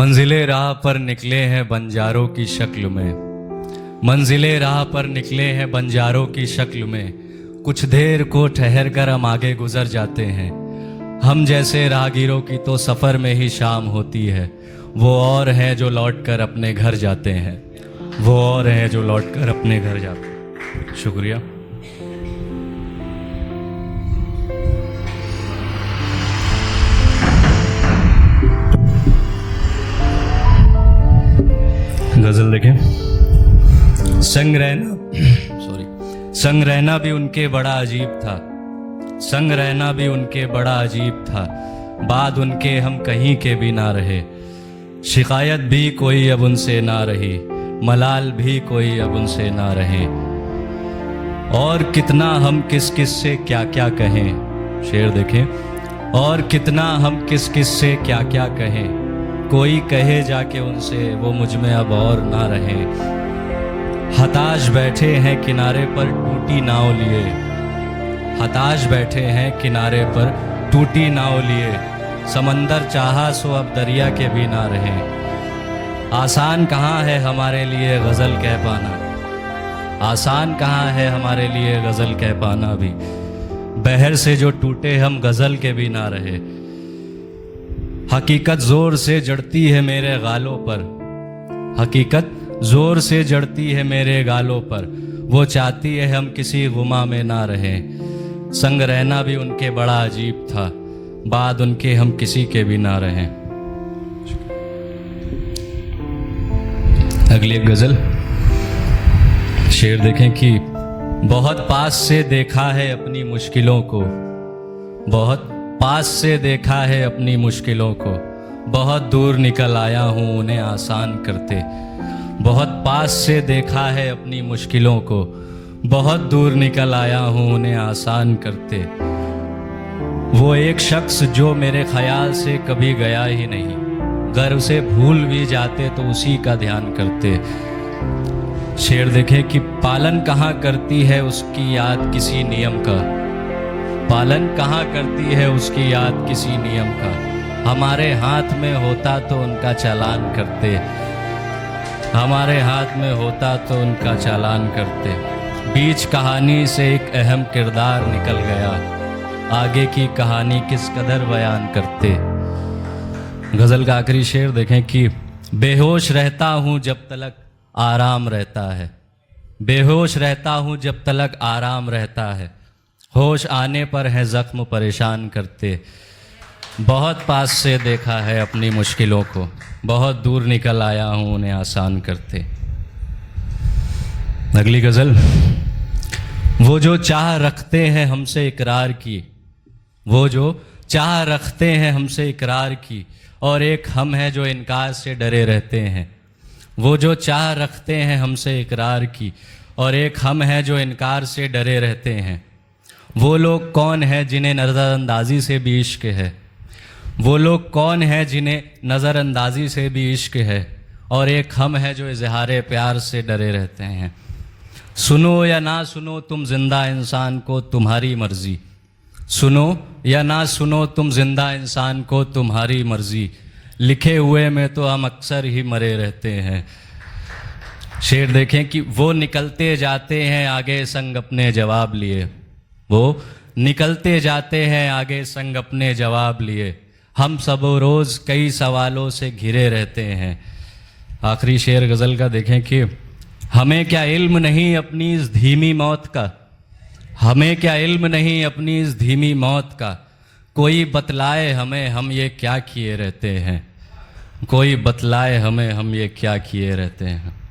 मंजिले राह पर निकले हैं बंजारों की शक्ल में, मंजिले राह पर निकले हैं बंजारों की शक्ल में। कुछ देर को ठहर कर हम आगे गुजर जाते हैं। हम जैसे राहगीरों की तो सफ़र में ही शाम होती है। वो और हैं जो लौट कर अपने घर जाते हैं, वो और हैं जो लौट कर अपने घर जाते हैं। शुक्रिया। गजल देखें। संग रहना भी उनके बड़ा अजीब था, संग रहना भी उनके बड़ा अजीब था। बाद उनके हम कहीं के भी ना रहे, शिकायत भी कोई अब उनसे ना रही, मलाल भी कोई अब उनसे ना रहे। और कितना हम किस किस से क्या क्या कहें, शेर देखें। और कितना हम किस किस से क्या क्या कहें, कोई कहे जाके उनसे वो मुझ में अब और ना रहे। हताश बैठे हैं किनारे पर टूटी नाव लिए, हताश बैठे हैं किनारे पर टूटी नाव लिए। समंदर चाहा सो अब दरिया के भी ना रहे। आसान कहाँ है हमारे लिए गज़ल कह पाना, आसान कहाँ है हमारे लिए गज़ल कह पाना भी। बहर से जो टूटे हम गज़ल के भी ना रहे। हकीकत ज़ोर से जड़ती है मेरे गालों पर, हकीकत ज़ोर से जड़ती है मेरे गालों पर। वो चाहती है हम किसी गुमा में ना रहें। संग रहना भी उनके बड़ा अजीब था, बाद उनके हम किसी के भी ना रहें। अगली एक गज़ल, शेर देखें कि बहुत पास से देखा है अपनी मुश्किलों को, बहुत पास से देखा है अपनी मुश्किलों को। बहुत दूर निकल आया हूँ उन्हें आसान करते। बहुत पास से देखा है अपनी मुश्किलों को, बहुत दूर निकल आया हूँ उन्हें आसान करते। वो एक शख्स जो मेरे ख्याल से कभी गया ही नहीं, अगर उसे भूल भी जाते तो उसी का ध्यान करते। शेर देखें कि पालन कहाँ करती है उसकी याद किसी नियम का, पालन कहाँ करती है उसकी याद किसी नियम का। हमारे हाथ में होता तो उनका चालान करते, हमारे हाथ में होता तो उनका चालान करते। बीच कहानी से एक अहम किरदार निकल गया, आगे की कहानी किस कदर बयान करते। गज़ल का आखिरी शेर देखें कि बेहोश रहता हूँ जब तलक आराम रहता है, बेहोश रहता हूँ जब तलक आराम रहता है। होश आने पर है ज़ख्म परेशान करते। बहुत पास से देखा है अपनी मुश्किलों को, बहुत दूर निकल आया हूँ उन्हें आसान करते। अगली गज़ल, वो जो चाह रखते हैं हमसे इकरार की, वो जो चाह रखते हैं हमसे इकरार की। और एक हम हैं जो इनकार से डरे रहते हैं। वो जो चाह रखते हैं हमसे इकरार की, और एक हम हैं जो इनकार से डरे रहते हैं। वो लोग कौन हैं जिन्हें नज़रअंदाजी से भी इश्क है, वो लोग कौन हैं जिन्हें नज़रअंदाजी से भी इश्क है। और एक हम हैं जो इज़हारे प्यार से डरे रहते हैं। सुनो या ना सुनो तुम जिंदा इंसान को तुम्हारी मर्ज़ी, सुनो या ना सुनो तुम जिंदा इंसान को तुम्हारी मर्ज़ी। लिखे हुए में तो हम अक्सर ही मरे रहते हैं। शेर देखें कि वो निकलते जाते हैं आगे संग अपने जवाब लिए, वो निकलते जाते हैं आगे संग अपने जवाब लिए। हम सब रोज़ कई सवालों से घिरे रहते हैं। आखिरी शेर गज़ल का देखें कि हमें क्या इल्म नहीं अपनी इस धीमी मौत का, हमें क्या इल्म नहीं अपनी इस धीमी मौत का। कोई बतलाए हमें हम ये क्या किए रहते हैं, कोई बतलाए हमें हम ये क्या किए रहते हैं।